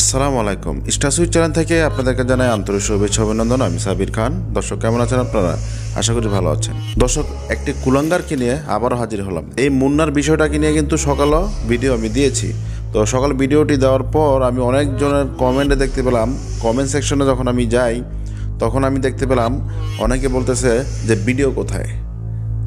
আসসালামু আলাইকুম। স্টারসুইট চ্যানেল থেকে আপনাদেরকে জানাই আন্তরিক শুভেচ্ছা অভিনন্দন। আমি সাবির খান। দর্শক কেমন আছেন আপনারা? আশা করি ভালো আছেন। দর্শক, একটি কুলাঙ্গারকে নিয়ে আবারও হাজির হলাম। এই মুন্নার বিষয়টাকে নিয়ে কিন্তু সকালও ভিডিও আমি দিয়েছি। তো সকাল ভিডিওটি দেওয়ার পর আমি অনেকজনের কমেন্টে দেখতে পেলাম, কমেন্ট সেকশনে যখন আমি যাই তখন আমি দেখতে পেলাম অনেকে বলতেছে যে ভিডিও কোথায়,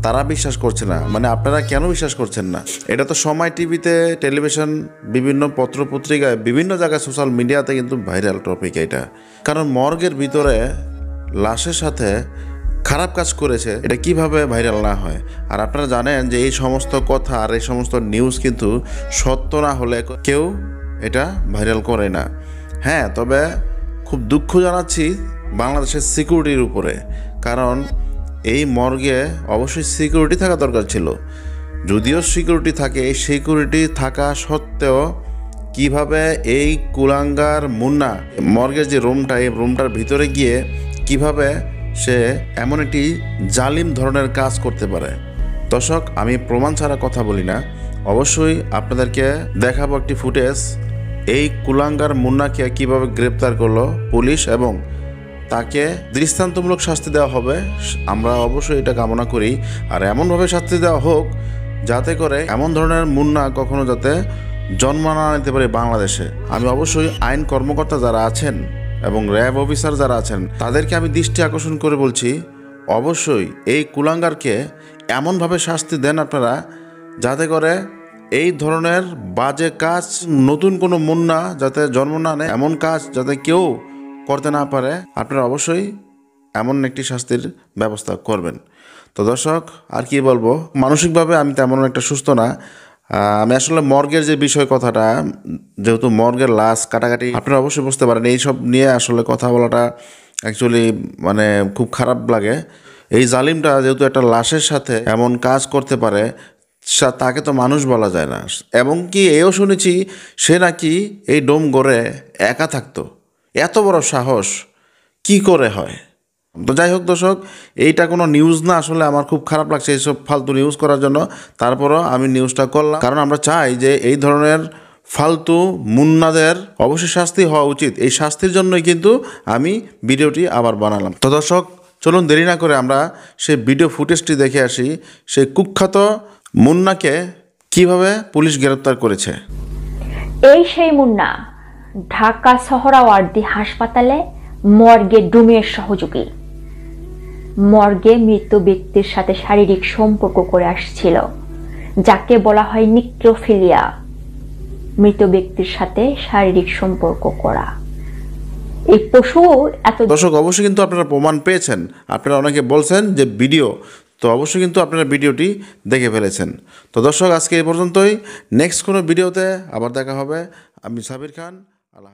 তারা বিশ্বাস করছে না। মানে আপনারা কেন বিশ্বাস করছেন না? এটা তো সময় টিভিতে, টেলিভিশন, বিভিন্ন পত্র পত্রিকায়, বিভিন্ন জায়গায়, সোশ্যাল মিডিয়াতে কিন্তু ভাইরাল টপিক এটা। কারণ মর্গের ভিতরে লাশের সাথে খারাপ কাজ করেছে, এটা কিভাবে ভাইরাল না হয়? আর আপনারা জানেন যে এই সমস্ত কথা আর এই সমস্ত নিউজ কিন্তু সত্য না হলে কেউ এটা ভাইরাল করে না। হ্যাঁ, তবে খুব দুঃখ জানাচ্ছি বাংলাদেশের সিকিউরিটির উপরে। কারণ এই মর্গে অবশ্যই সিকিউরিটি থাকা দরকার ছিল। যদিও সিকিউরিটি থাকে, এই সিকিউরিটি থাকা সত্ত্বেও কিভাবে এই কুলাঙ্গার মুন্না মর্গের যে রুমটা, এই রুমটার ভিতরে গিয়ে কিভাবে সে এমন একটি জালিম ধরনের কাজ করতে পারে? দর্শক, আমি প্রমাণ ছাড়া কথা বলি না। অবশ্যই আপনাদেরকে দেখাবো একটি ফুটেজ, এই কুলাঙ্গার মুন্নাকে কিভাবে গ্রেপ্তার করলো পুলিশ এবং তাকে দৃষ্টান্তমূলক শাস্তি দেওয়া হবে। আমরা অবশ্যই এটা কামনা করি। আর এমনভাবে শাস্তি দেওয়া হোক যাতে করে এমন ধরনের মুন্না কখনো যাতে জন্ম না নিতে পারে বাংলাদেশে। আমি অবশ্যই আইন কর্মকর্তা যারা আছেন এবং র্যাব অফিসার যারা আছেন তাদেরকে আমি দৃষ্টি আকর্ষণ করে বলছি, অবশ্যই এই কুলাঙ্গারকে এমনভাবে শাস্তি দেন আপনারা যাতে করে এই ধরনের বাজে কাজ, নতুন কোনো মুন্না যাতে জন্ম না নেয়, এমন কাজ যাতে কেউ করতে না পারে। আপনারা অবশ্যই এমন একটি শাস্তির ব্যবস্থা করবেন। তো দর্শক, আর কি বলবো, মানসিকভাবে আমি তেমন একটা সুস্থ না। আমি আসলে মর্গের যে বিষয় কথাটা, যেহেতু মর্গের লাশ কাটাকাটি, আপনারা অবশ্যই বুঝতে পারেন এইসব নিয়ে আসলে কথা বলাটা অ্যাকচুয়ালি মানে খুব খারাপ লাগে। এই জালিমটা যেহেতু একটা লাশের সাথে এমন কাজ করতে পারে, তাকে তো মানুষ বলা যায় না। এবং কি এও শুনেছি সে নাকি এই ডোম গড়ে একা থাকতো। এত বড় সাহস কি করে হয়? তো যাই হোক দর্শক, এইটা কোনো নিউজ না। আসলে আমার খুব খারাপ লাগছে এইসব ফালতু নিউজ করার জন্য। তারপরও আমি নিউজটা করলাম, কারণ আমরা চাই যে এই ধরনের ফালতু মুন্নাদের অবশ্যই শাস্তি হওয়া উচিত। এই শাস্তির জন্যই কিন্তু আমি ভিডিওটি আবার বানালাম। তো দর্শক, চলুন দেরি না করে আমরা সেই ভিডিও ফুটেজটি দেখে আসি, সেই কুখ্যাত মুন্নাকে কিভাবে পুলিশ গ্রেপ্তার করেছে। এই সেই মুন্না ঢাকা সোহরাওয়ার্দী হাসপাতালে মর্গে ডুমের সহযোগী। মর্গে মৃত ব্যক্তির সাথে শারীরিক সম্পর্ক করে আসছিল, যাকে বলা হয় নিক্রোফিলিয়া। মৃত ব্যক্তির সাথে শারীরিক সম্পর্ক করা। এই পশু এত দর্শক, অবশ্যই কিন্তু আপনারা প্রমাণ পেয়েছেন। আপনারা অনেকে বলছেন যে ভিডিও, তো অবশ্যই কিন্তু আপনারা ভিডিওটি দেখে ফেলেছেন। তো দর্শক, আজকে এই পর্যন্তই। নেক্সট কোনো ভিডিওতে আবার দেখা হবে। আমি সাবির খান। আল্লাহ।